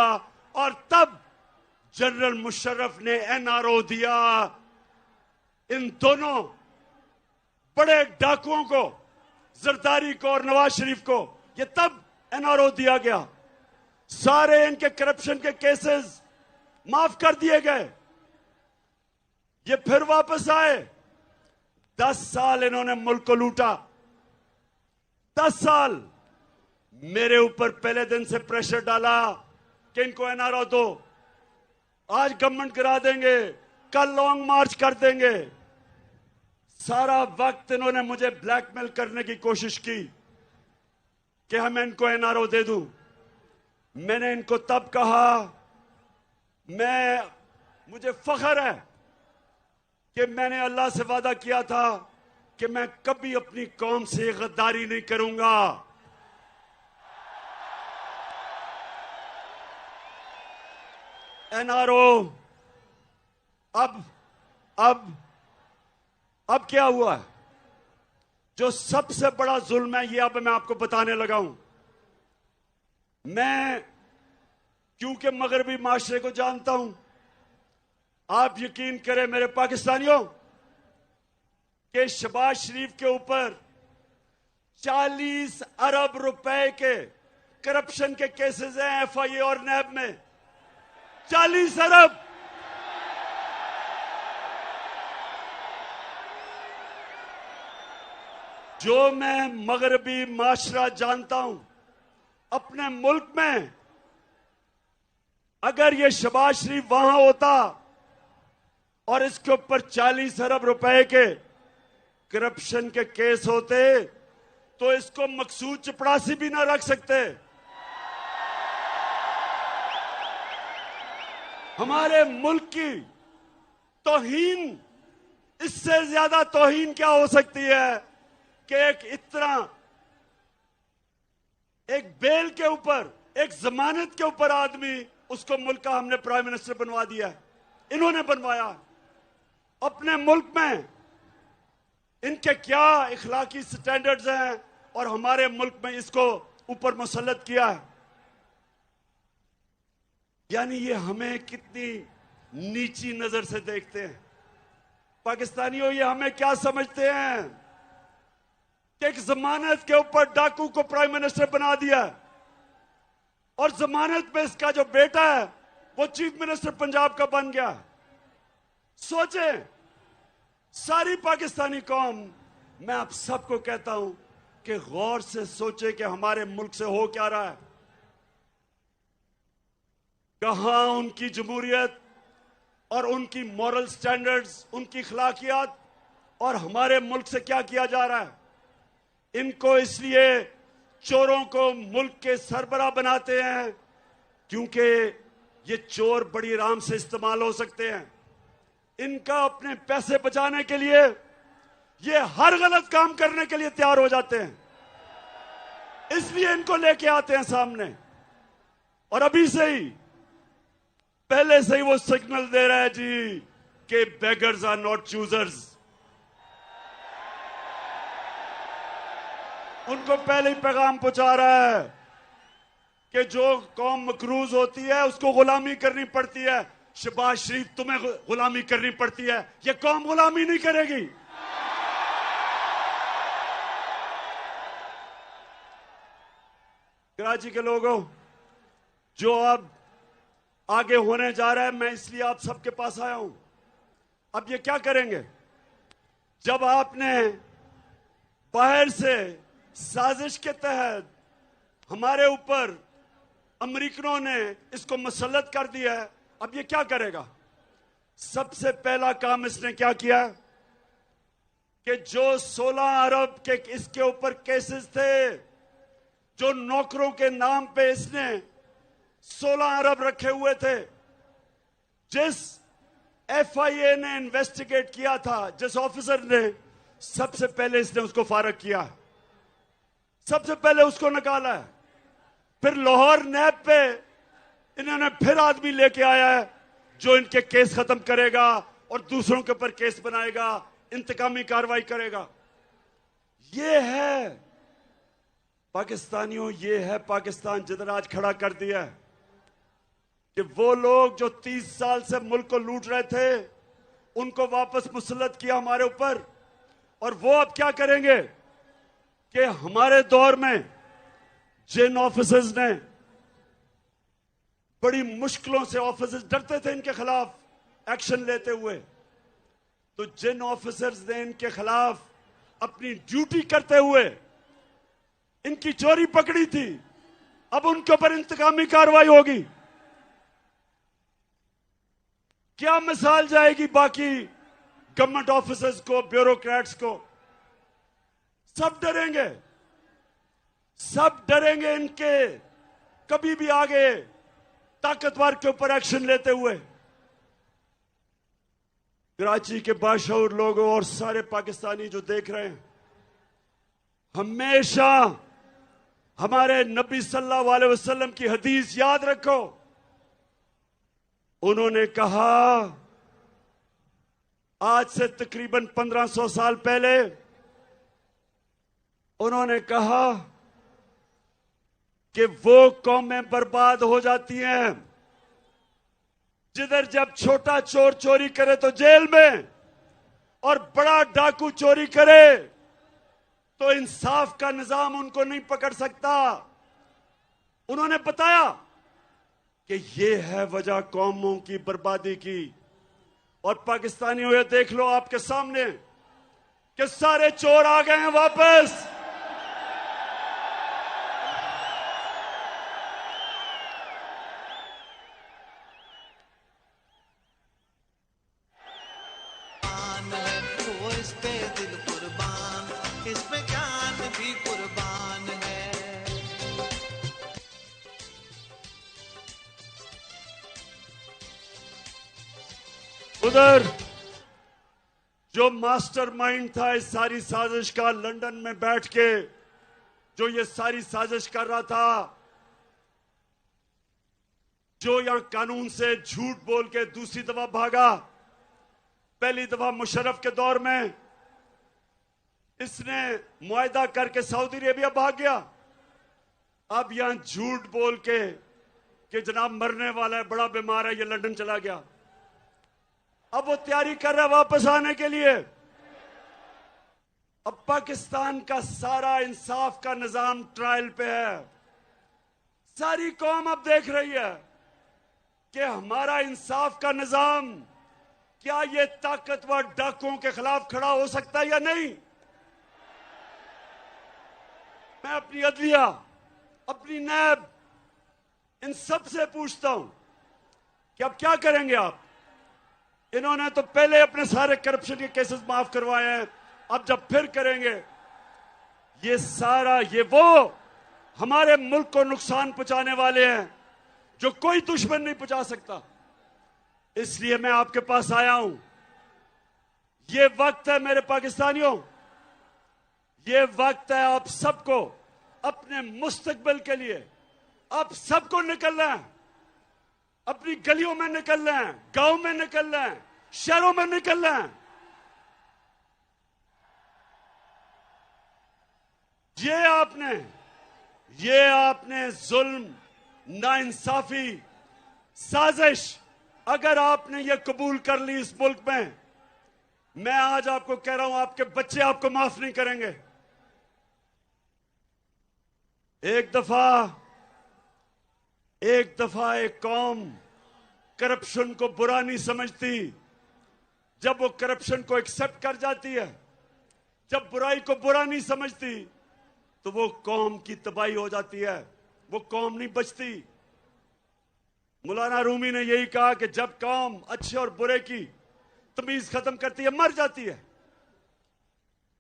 और तब जनरल मुशर्रफ ने एनआरओ दिया इन दोनों बड़े डाकुओं को, जरदारी को और नवाज शरीफ को। ये तब एनआरओ दिया गया, सारे इनके करप्शन के केसेस माफ कर दिए गए, ये फिर वापस आए। 10 साल इन्होंने मुल्क को लूटा, 10 साल मेरे ऊपर पहले दिन से प्रेशर डाला कि इनको एनआरओ दो, आज गवर्नमेंट करा देंगे, कल लॉन्ग मार्च कर देंगे। सारा वक्त इन्होंने मुझे ब्लैकमेल करने की कोशिश की कि हम इनको एनआरओ दे दूं। मैंने इनको तब कहा, मुझे फख्र है कि मैंने अल्लाह से वादा किया था कि मैं कभी अपनी कौम से गद्दारी नहीं करूंगा। एनआरओ अब क्या हुआ है? जो सबसे बड़ा जुल्म है, ये अब मैं आपको बताने लगा हूं। मैं क्योंकि मगरबी माशरे को जानता हूं, आप यकीन करें मेरे पाकिस्तानियों कि शहबाज शरीफ के ऊपर 40 अरब रुपए के करप्शन के केसेस हैं एफआईए और नैब में। 40 अरब। जो मैं मगरबी माशरा जानता हूं, अपने मुल्क में अगर ये शहबाज शरीफ वहां होता और इसके ऊपर 40 अरब रुपए के करप्शन के केस होते, तो इसको मकसूद चपड़ासी भी ना रख सकते। हमारे मुल्क की तौहीन, इससे ज्यादा तौहीन क्या हो सकती है कि एक बेल के ऊपर, एक जमानत के ऊपर आदमी, उसको मुल्क का हमने प्राइम मिनिस्टर बनवा दिया है। इन्होंने बनवाया। अपने मुल्क में इनके क्या इखलाकी स्टैंडर्ड्स हैं, और हमारे मुल्क में इसको ऊपर मुसल्लत किया है। यानी ये हमें कितनी नीची नजर से देखते हैं। पाकिस्तानियों, ये हमें क्या समझते हैं कि एक जमानत के ऊपर डाकू को प्राइम मिनिस्टर बना दिया, और जमानत में इसका जो बेटा है वो चीफ मिनिस्टर पंजाब का बन गया। सोचें, सारी पाकिस्तानी कौम, मैं आप सबको कहता हूं कि गौर से सोचे कि हमारे मुल्क से हो क्या रहा है, कहां उनकी जमहूरियत और उनकी मॉरल स्टैंडर्ड्स, उनकी अखलाकियात, और हमारे मुल्क से क्या किया जा रहा है। इनको इसलिए चोरों को मुल्क के सरबराह बनाते हैं क्योंकि ये चोर बड़ी आराम से इस्तेमाल हो सकते हैं। इनका अपने पैसे बचाने के लिए ये हर गलत काम करने के लिए तैयार हो जाते हैं, इसलिए इनको लेके आते हैं सामने। और अभी से ही, पहले से ही वो सिग्नल दे रहा है जी कि बेगर्स आर नॉट चूजर्स। उनको पहले ही पैगाम पहुंचा रहा है कि जो कौम मकरूज होती है उसको गुलामी करनी पड़ती है। शहबाज शरीफ, तुम्हें गुलामी करनी पड़ती है, ये कौम गुलामी नहीं करेगी। कराची के लोगों, जो अब आगे होने जा रहा है, मैं इसलिए आप सबके पास आया हूं। अब ये क्या करेंगे? जब आपने बाहर से साजिश के तहत हमारे ऊपर अमेरिकनों ने इसको मुसल्लत कर दिया है, अब ये क्या करेगा? सबसे पहला काम इसने क्या किया कि जो 16 अरब के इसके ऊपर केसेस थे, जो नौकरों के नाम पे इसने 16 अरब रखे हुए थे, जिस FIA ने इन्वेस्टिगेट किया था, जिस ऑफिसर ने, सबसे पहले इसने उसको फारग किया, सबसे पहले उसको निकाला है। फिर लाहौर नैब पे इन्होंने फिर आदमी लेके आया है जो इनके केस खत्म करेगा और दूसरों के ऊपर केस बनाएगा, इंतकामी कार्रवाई करेगा। ये है पाकिस्तानियों, ये है पाकिस्तान जिधर आज खड़ा कर दिया है कि वो लोग जो 30 साल से मुल्क को लूट रहे थे, उनको वापस मुसल्लत किया हमारे ऊपर। और वो अब क्या करेंगे कि हमारे दौर में जिन ऑफिसर्स ने बड़ी मुश्किलों से, ऑफिसर्स डरते थे इनके खिलाफ एक्शन लेते हुए, तो जिन ऑफिसर्स ने इनके खिलाफ अपनी ड्यूटी करते हुए इनकी चोरी पकड़ी थी, अब उनके ऊपर इंतकामी कार्रवाई होगी। क्या मिसाल जाएगी बाकी गवर्नमेंट ऑफिसर्स को, ब्यूरोक्रेट्स को? सब डरेंगे, सब डरेंगे इनके कभी भी आगे ताकतवर के ऊपर एक्शन लेते हुए। कराची के बाशऊर लोगों और सारे पाकिस्तानी जो देख रहे हैं, हमेशा हमारे नबी सल्लल्लाहु अलैहि वसल्लम की हदीस याद रखो। उन्होंने कहा, आज से तकरीबन 1500 साल पहले उन्होंने कहा कि वो कौमें बर्बाद हो जाती हैं जिधर जब छोटा चोर चोरी करे तो जेल में, और बड़ा डाकू चोरी करे तो इंसाफ का निजाम उनको नहीं पकड़ सकता। उन्होंने बताया कि ये है वजह कौमों की बर्बादी की। और पाकिस्तानियों, ये देख लो आपके सामने कि सारे चोर आ गए हैं वापस। वो इस पे दिल कुर्बान, इस पे जान भी कुर्बान है। उधर जो मास्टरमाइंड था इस सारी साजिश का, लंदन में बैठ के जो ये सारी साजिश कर रहा था, जो यहां कानून से झूठ बोल के दूसरी दफा भागा। पहली दफा मुशर्रफ के दौर में इसने मुआहदा करके सऊदी अरेबिया भाग गया। अब यहां झूठ बोल के कि जनाब मरने वाला है, बड़ा बीमार है, ये लंदन चला गया। अब वो तैयारी कर रहा है वापस आने के लिए। अब पाकिस्तान का सारा इंसाफ का निजाम ट्रायल पे है। सारी कौम अब देख रही है कि हमारा इंसाफ का निजाम क्या ये ताकतवर डाकुओं के खिलाफ खड़ा हो सकता है या नहीं। मैं अपनी अदलिया, अपनी नैब, इन सब से पूछता हूं कि अब क्या करेंगे आप? इन्होंने तो पहले अपने सारे करप्शन के केसेस माफ करवाए हैं, अब जब फिर करेंगे ये सारा, ये वो हमारे मुल्क को नुकसान पहुंचाने वाले हैं जो कोई दुश्मन नहीं पहुंचा सकता। इसलिए मैं आपके पास आया हूं। ये वक्त है मेरे पाकिस्तानियों, ये वक्त है आप सबको अपने मुस्तकबिल के लिए, आप सबको निकलना है, अपनी गलियों में निकलना है, गांव में निकलना है, शहरों में निकलना है। ये आपने जुल्म, नाइंसाफी, साजिश अगर आपने ये कबूल कर ली इस मुल्क में, मैं आज आपको कह रहा हूं आपके बच्चे आपको माफ नहीं करेंगे। एक दफा एक कौम करप्शन को बुरा नहीं समझती। जब वो करप्शन को एक्सेप्ट कर जाती है, जब बुराई को बुरा नहीं समझती, तो वो कौम की तबाही हो जाती है, वो कौम नहीं बचती। मौलाना रूमी ने यही कहा कि जब कौम अच्छे और बुरे की तमीज खत्म करती है, मर जाती है।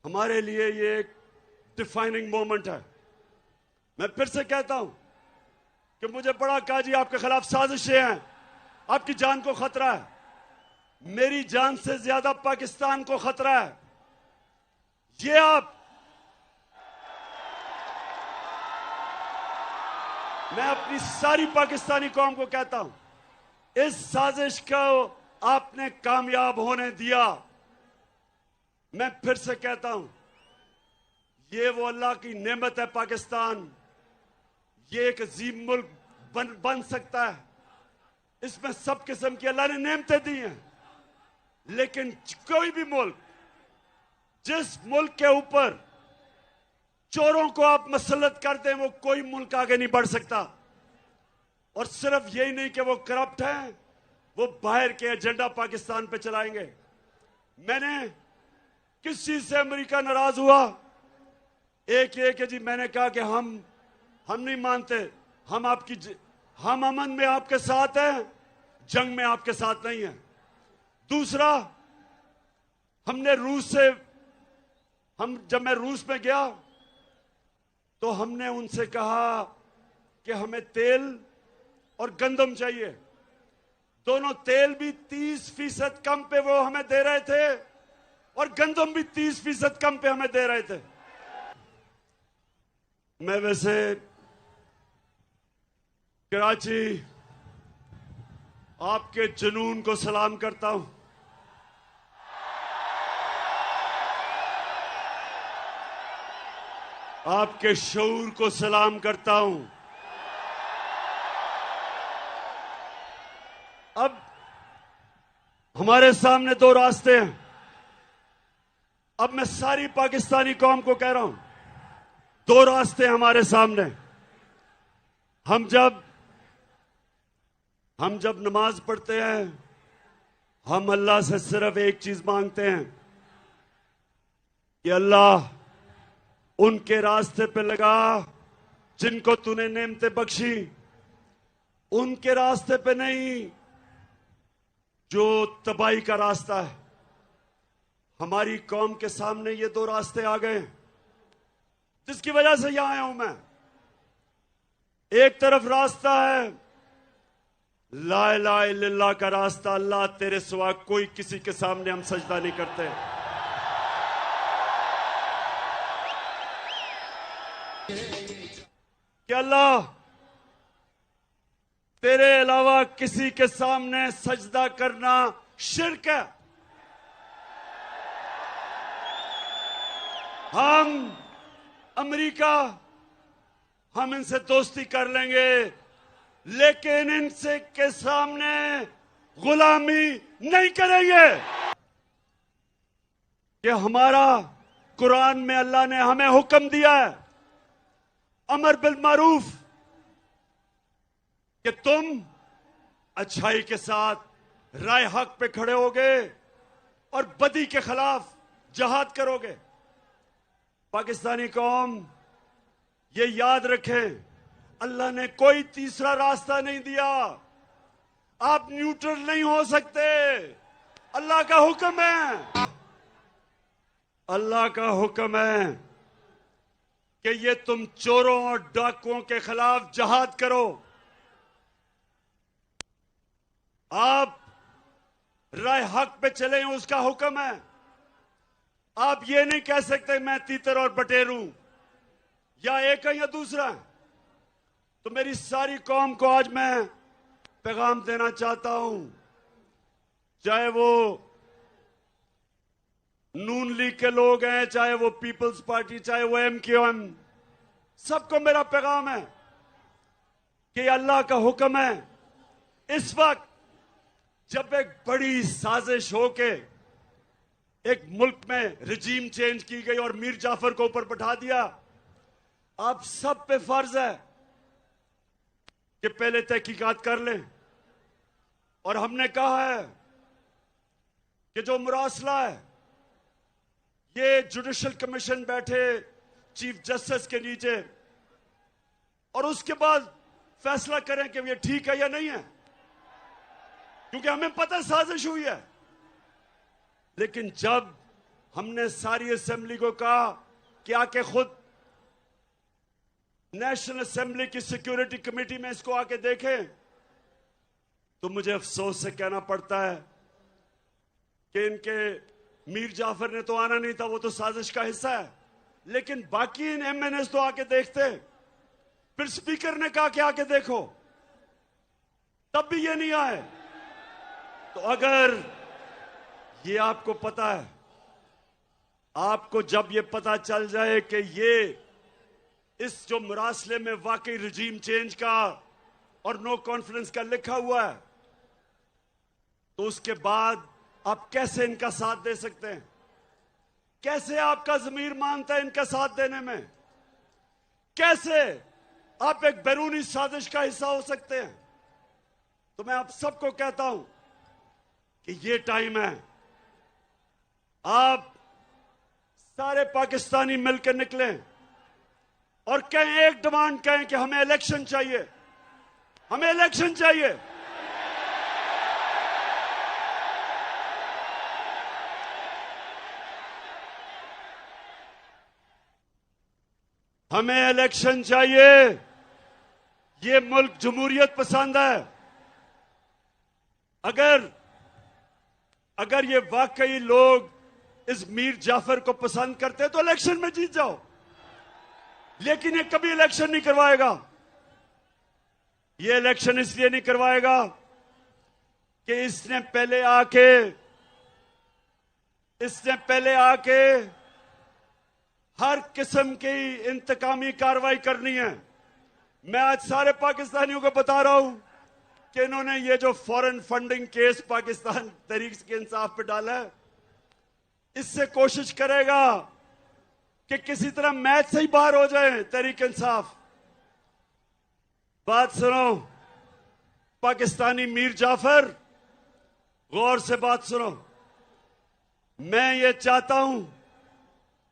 हमारे लिए ये एक डिफाइनिंग मोमेंट है। मैं फिर से कहता हूं कि मुझे बड़ा काजी आपके खिलाफ साजिशें हैं, आपकी जान को खतरा है, मेरी जान से ज्यादा पाकिस्तान को खतरा है। ये मैं अपनी सारी पाकिस्तानी कौम को कहता हूं, इस साजिश को आपने कामयाब होने दिया। मैं फिर से कहता हूं, ये वो अल्लाह की नेमत है पाकिस्तान, ये एक अजीम मुल्क बन सकता है। इसमें सब किस्म की अल्लाह ने नेमतें दी हैं, लेकिन कोई भी मुल्क, जिस मुल्क के ऊपर चोरों को आप मसलत कर दें, वो कोई मुल्क आगे नहीं बढ़ सकता। और सिर्फ यही नहीं कि वो करप्ट हैं, वो बाहर के एजेंडा पाकिस्तान पे चलाएंगे। मैंने किस चीज से अमेरिका नाराज हुआ? एक ये कि जी मैंने कहा कि हम नहीं मानते, हम अमन में आपके साथ हैं, जंग में आपके साथ नहीं हैं। दूसरा, जब मैं रूस में गया तो हमने उनसे कहा कि हमें तेल और गंदम चाहिए। दोनों, तेल भी 30% कम पे वो हमें दे रहे थे और गंदम भी 30% कम पे हमें दे रहे थे। मैं वैसे कराची आपके जुनून को सलाम करता हूं। आपके शऊर को सलाम करता हूं। अब हमारे सामने दो रास्ते हैं। अब मैं सारी पाकिस्तानी कौम को कह रहा हूं, दो रास्ते हमारे सामने। हम जब नमाज पढ़ते हैं, हम अल्लाह से सिर्फ एक चीज मांगते हैं कि अल्लाह उनके रास्ते पे लगा जिनको तूने नेमतें बख्शी, उनके रास्ते पे नहीं जो तबाही का रास्ता है। हमारी कौम के सामने ये दो रास्ते आ गए, जिसकी वजह से यहां आया हूं मैं। एक तरफ रास्ता है ला इलाहा इल्लल्लाह का रास्ता, अल्लाह तेरे सिवा कोई किसी के सामने हम सजदा नहीं करते। कि अल्लाह तेरे अलावा किसी के सामने सजदा करना शिर्क है। हम अमेरिका, हम इनसे दोस्ती कर लेंगे, लेकिन इनसे के सामने गुलामी नहीं करेंगे। कि हमारा कुरान में अल्लाह ने हमें हुक्म दिया है अमर बिल मारूफ, कि तुम अच्छाई के साथ राय हक पे खड़े होगे और बदी के खिलाफ जहाद करोगे। पाकिस्तानी कौम, ये याद रखें, अल्लाह ने कोई तीसरा रास्ता नहीं दिया। आप न्यूट्रल नहीं हो सकते। अल्लाह का हुक्म है, अल्लाह का हुक्म है कि ये तुम चोरों और डाकुओं के खिलाफ जहाद करो। आप राय हक पे चले, उसका हुक्म है। आप ये नहीं कह सकते मैं तीतर और बटेर हूं, या एक है या दूसरा है। तो मेरी सारी कौम को आज मैं पैगाम देना चाहता हूं, चाहे वो नून लीग के लोग हैं, चाहे वो पीपल्स पार्टी, चाहे वो MQM, सबको मेरा पैगाम है कि अल्लाह का हुक्म है। इस वक्त जब एक बड़ी साजिश होके एक मुल्क में रिजीम चेंज की गई और मीर जाफर को ऊपर बैठा दिया, आप सब पे फर्ज है कि पहले तहकीकात कर लें। और हमने कहा है कि जो मुरासला है, ये जुडिशल कमीशन बैठे चीफ जस्टिस के नीचे, और उसके बाद फैसला करें कि ये ठीक है या नहीं है, क्योंकि हमें पता है साजिश हुई है। लेकिन जब हमने सारी असेंबली को कहा कि आके खुद नेशनल असेंबली की सिक्योरिटी कमेटी में इसको आके देखें, तो मुझे अफसोस से कहना पड़ता है कि इनके मीर जाफर ने तो आना नहीं था, वो तो साजिश का हिस्सा है, लेकिन बाकी इन MNAs तो आके देखते। फिर स्पीकर ने कहा कि आके देखो, तब भी ये नहीं आए। तो अगर ये आपको पता है, आपको जब ये पता चल जाए कि ये इस जो मुरासले में वाकई रिजीम चेंज का और नो कॉन्फिडेंस का लिखा हुआ है, तो उसके बाद आप कैसे इनका साथ दे सकते हैं? कैसे आपका ज़मीर मानता है इनका साथ देने में? कैसे आप एक बैरूनी साजिश का हिस्सा हो सकते हैं? तो मैं आप सबको कहता हूं कि ये टाइम है, आप सारे पाकिस्तानी मिलकर निकलें और कहें, एक डिमांड कहें कि हमें इलेक्शन चाहिए, हमें इलेक्शन चाहिए। हमें इलेक्शन चाहिए। ये मुल्क जमहूरियत पसंद है। अगर ये वाकई लोग इस मीर जाफर को पसंद करते तो इलेक्शन में जीत जाओ, लेकिन ये कभी इलेक्शन नहीं करवाएगा। ये इलेक्शन इसलिए नहीं करवाएगा कि इसने पहले आके हर किस्म की इंतकामी कार्रवाई करनी है। मैं आज सारे पाकिस्तानियों को बता रहा हूं कि इन्होंने ये जो foreign funding case Pakistan Tehreek Insaf पे डाला है, इससे कोशिश करेगा कि किसी तरह मैच से ही बाहर हो जाए तहरीक इंसाफ। बात सुनो पाकिस्तानी मीर जाफर, गौर से बात सुनो। मैं ये चाहता हूं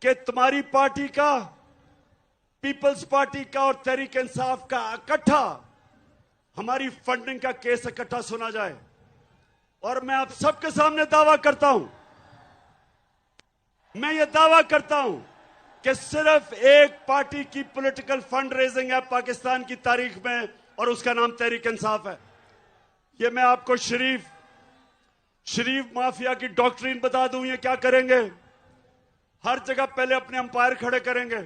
कि तुम्हारी पार्टी का, पीपल्स पार्टी का और तहरीक इंसाफ का इकट्ठा हमारी फंडिंग का केस इकट्ठा सुना जाए। और मैं आप सबके सामने दावा करता हूं, मैं ये दावा करता हूं कि सिर्फ एक पार्टी की पॉलिटिकल फंड रेजिंग है पाकिस्तान की तारीख में, और उसका नाम तहरीक इंसाफ है। ये मैं आपको शरीफ माफिया की डॉक्ट्रिन बता दूं। ये क्या करेंगे, हर जगह पहले अपने अंपायर खड़े करेंगे,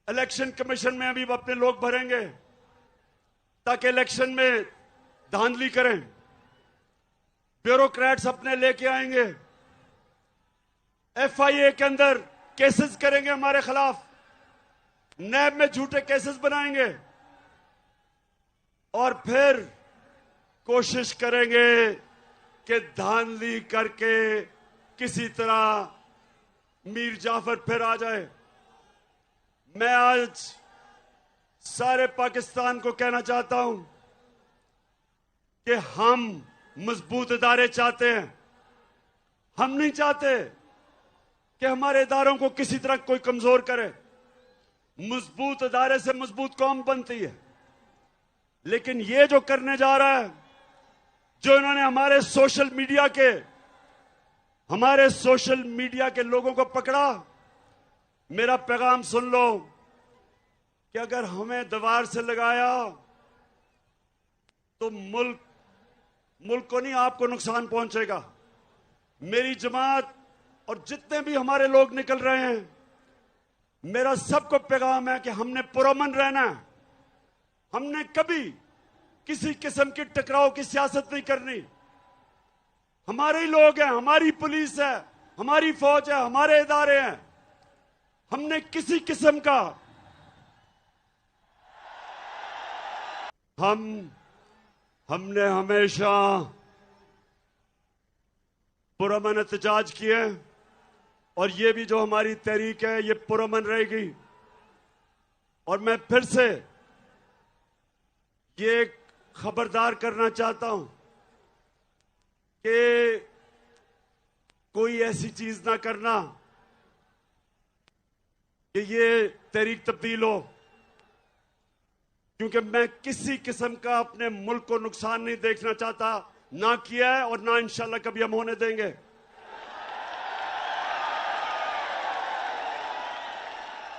इलेक्शन कमीशन में अभी अपने लोग भरेंगे ताकि इलेक्शन में धांधली करें, ब्यूरोक्रेट्स अपने लेके आएंगे, FIA के अंदर केसेस करेंगे हमारे खिलाफ, नैब में झूठे केसेस बनाएंगे, और फिर कोशिश करेंगे कि धांधली करके किसी तरह मीर जाफर फिर आ जाए। मैं आज सारे पाकिस्तान को कहना चाहता हूं कि हम मजबूत इदारे चाहते हैं। हम नहीं चाहते कि हमारे इदारों को किसी तरह कोई कमजोर करे। मजबूत अदारे से मजबूत कौम बनती है। लेकिन ये जो करने जा रहा है, जो इन्होंने हमारे सोशल मीडिया के लोगों को पकड़ा, मेरा पैगाम सुन लो कि अगर हमें दीवार से लगाया तो मुल्क को नहीं, आपको नुकसान पहुंचेगा। मेरी जमात और जितने भी हमारे लोग निकल रहे हैं, मेरा सबको पैगाम है कि हमने पुरअमन रहना है। हमने कभी किसी किस्म की टकराव की सियासत नहीं करनी। हमारे ही लोग हैं, हमारी पुलिस है, हमारी फौज है, हमारे इदारे हैं। हमने किसी किस्म का हमने हमेशा पुरअमन एहतजाज किए और ये भी जो हमारी तहरीक है ये पुरअमन रहेगी। और मैं फिर से ये खबरदार करना चाहता हूं कि कोई ऐसी चीज ना करना कि ये तहरीक तब्दील हो, क्योंकि मैं किसी किस्म का अपने मुल्क को नुकसान नहीं देखना चाहता, ना किया है और ना इंशाल्लाह कभी हम होने देंगे।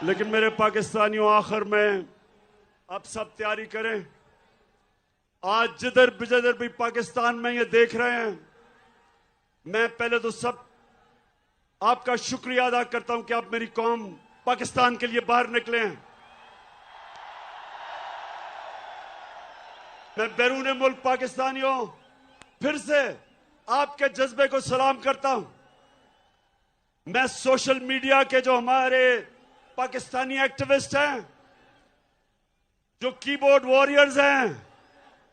लेकिन मेरे पाकिस्तानियों, आखिर में अब सब तैयारी करें। आज जिधर भी पाकिस्तान में ये देख रहे हैं, मैं पहले तो सब आपका शुक्रिया अदा करता हूं कि आप मेरी कौम पाकिस्तान के लिए बाहर निकले हैं। मैं बैरून मुल्क पाकिस्तानियों फिर से आपके जज्बे को सलाम करता हूं। मैं सोशल मीडिया के जो हमारे पाकिस्तानी एक्टिविस्ट हैं, जो कीबोर्ड वॉरियर्स हैं,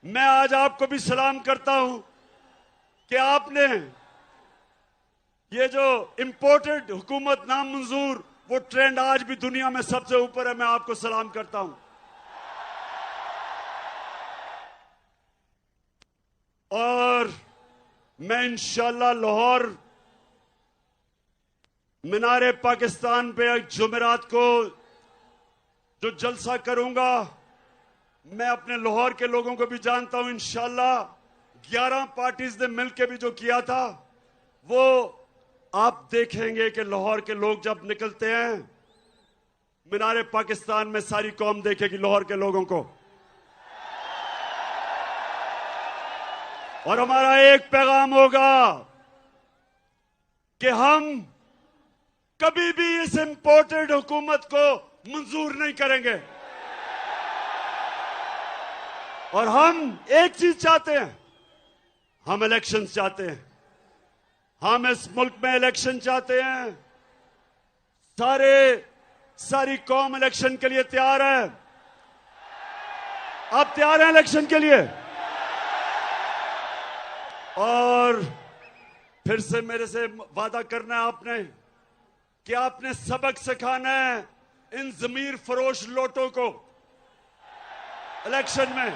मैं आज आपको भी सलाम करता हूं कि आपने ये जो इंपोर्टेड हुकूमत नामंजूर, वो ट्रेंड आज भी दुनिया में सबसे ऊपर है। मैं आपको सलाम करता हूं। और मैं इंशाल्लाह लाहौर मीनारे पाकिस्तान पे एक जुमेरात को जो जलसा करूंगा, मैं अपने लाहौर के लोगों को भी जानता हूं। इंशाल्लाह 11 पार्टीज ने मिलकर भी जो किया था, वो आप देखेंगे कि लाहौर के लोग जब निकलते हैं मीनारे पाकिस्तान में, सारी कौम देखेगी लाहौर के लोगों को। और हमारा एक पैगाम होगा कि हम कभी भी इस इंपोर्टेड हुकूमत को मंजूर नहीं करेंगे। और हम एक चीज चाहते हैं, हम इलेक्शन चाहते हैं। हम इस मुल्क में इलेक्शन चाहते हैं। सारी कौम इलेक्शन के लिए तैयार है। आप तैयार हैं इलेक्शन के लिए? और फिर से मेरे से वादा करना है आपने कि आपने सबक सिखाना है इन जमीर फरोश लोटों को इलेक्शन में।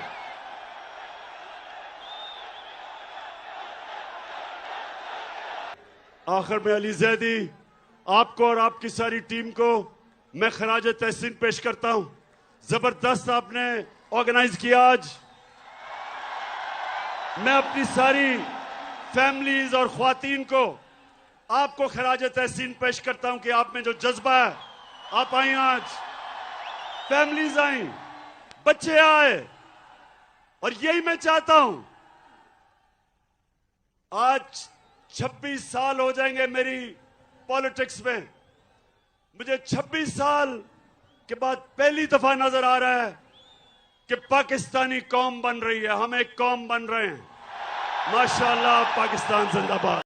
आखिर में अली जैदी, आपको और आपकी सारी टीम को मैं खराज तहसीन पेश करता हूं। जबरदस्त आपने ऑर्गेनाइज किया आज। मैं अपनी सारी फैमिलीज और ख्वातीन को आपको खराज तहसीन पेश करता हूं कि आप में जो जज्बा है, आप आई आज, फैमिलीज आई, बच्चे आए, और यही मैं चाहता हूं। आज 26 साल हो जाएंगे मेरी पॉलिटिक्स में। मुझे 26 साल के बाद पहली दफा नजर आ रहा है कि पाकिस्तानी कौम बन रही है। हम एक कौम बन रहे हैं। माशाअल्लाह, पाकिस्तान जिंदाबाद।